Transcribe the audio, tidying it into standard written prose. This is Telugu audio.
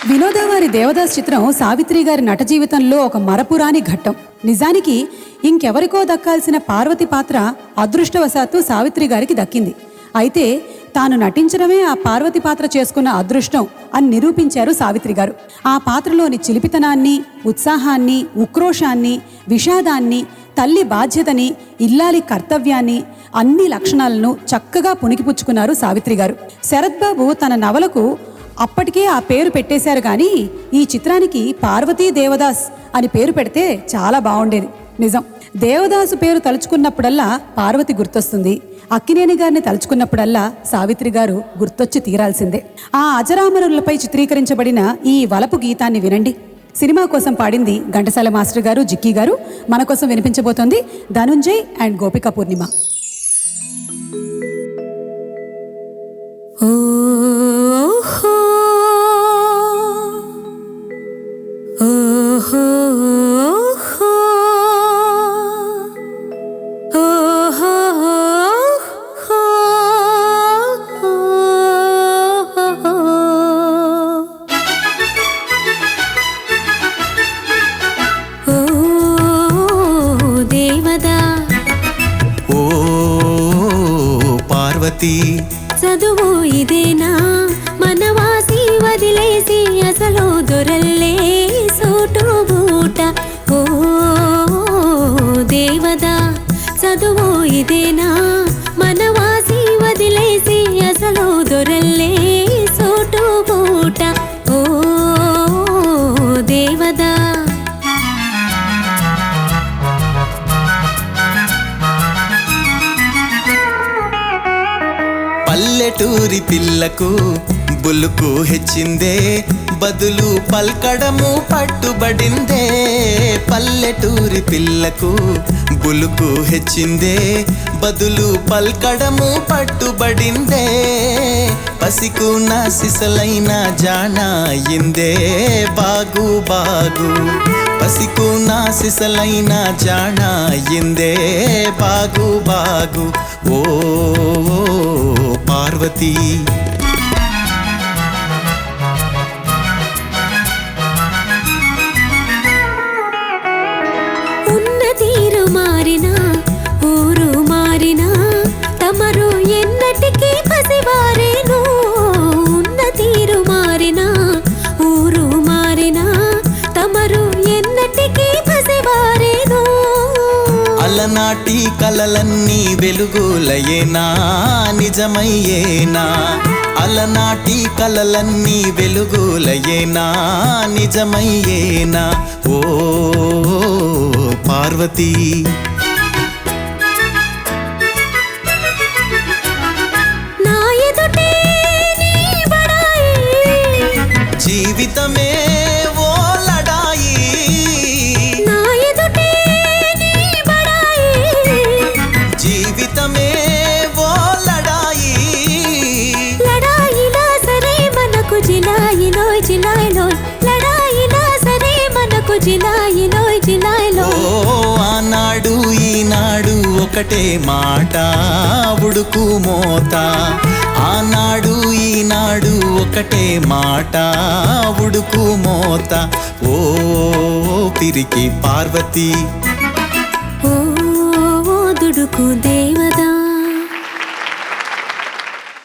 వినోదవారి దేవదాస్ చిత్రం సావిత్రి గారి నట జీవితంలో ఒక మరపురాని ఘట్టం. నిజానికి ఇంకెవరికో దక్కాల్సిన పార్వతి పాత్ర అదృష్టవశాత్తు సావిత్రి గారికి దక్కింది. అయితే తాను నటించడమే ఆ పార్వతి పాత్ర చేసుకున్న అదృష్టం అని నిరూపించారు సావిత్రి గారు. ఆ పాత్రలోని చిలిపితనాన్ని, ఉత్సాహాన్ని, ఉక్రోషాన్ని, విషాదాన్ని, తల్లి బాధ్యతని, ఇల్లాలి కర్తవ్యాన్ని, అన్ని లక్షణాలను చక్కగా పుణికిపుచ్చుకున్నారు సావిత్రి గారు. శరత్ బాబు తన నవలకు అప్పటికే ఆ పేరు పెట్టేశారు. కానీ ఈ చిత్రానికి పార్వతీ దేవదాస్ అని పేరు పెడితే చాలా బాగుండేది. నిజం, దేవదాసు పేరు తలుచుకున్నప్పుడల్లా పార్వతి గుర్తొస్తుంది. అక్కినేని గారిని తలుచుకున్నప్పుడల్లా సావిత్రి గారు గుర్తొచ్చి తీరాల్సిందే. ఆ అజరామరులపై చిత్రీకరించబడిన ఈ వలపు గీతాన్ని వినండి. సినిమా కోసం పాడింది ఘంటసాల మాస్టర్ గారు, జిక్కీ గారు. మన కోసం వినిపించబోతోంది ధనుంజయ్ అండ్ గోపిక పూర్ణిమ. చదువు ఇదేనా మనవాసి వదిలేసి అసలు దొరల్లే సూటు బూట. ఓ దేవదా, చదువు ఇదేనా మనవాసి వదిలేసి అసలు దొరల్లే సూటు బూట. ఓ దేవదా, పల్లెటూరి పిల్లకు బులుకు హెచ్చిందే, బదులు పల్కడము పట్టుబడిందే. పల్లెటూరి పిల్లకు బులుకు హెచ్చిందే, బదులు పల్కడము పట్టుబడిందే. పసికున్న సిసలైన జాన అయిందే బాగు బాగు. పసికున్న సిసలైన జాన అయిందే బాగు బాగు. ఓ పార్వతి, ఉన్న తీరు మారినా ఊరు మారినా తమరు ఎన్నటికీ పసివారేను. ఉన్న తీరు మారినా ఊరు మారినా తమరు ఎన్నటికీ పసివారేను. అలనాటి కలలన్నీ వెలుగులయేనా నిజమయ్యేనా. అలనాటి కలలన్నీ వెలుగులయేనా నిజమయ్యేనా. ఓ పార్వతి, నా ఎదుటే నీ బడాయి, జీవితమే ఓ లడాయి. నా ఎదుటే నీ బడాయి, జీవితమే ఓ లడాయి. లడాయినా సరే మనకు జిలాయిలోయ్ జిలాయిలోయ్. లడాయినా సరే మనకు జిలాయిలోయ్ జిలాయిలోయ్. ఓ ఆనాడు ఈనాడు ఒకటే మాట ఉడుకు మోత. ఆనాడు ఈనాడు ఒకటే మాట ఉడుకు మోత. ఓ పిరికి పార్వతి, ఓ దుడుకు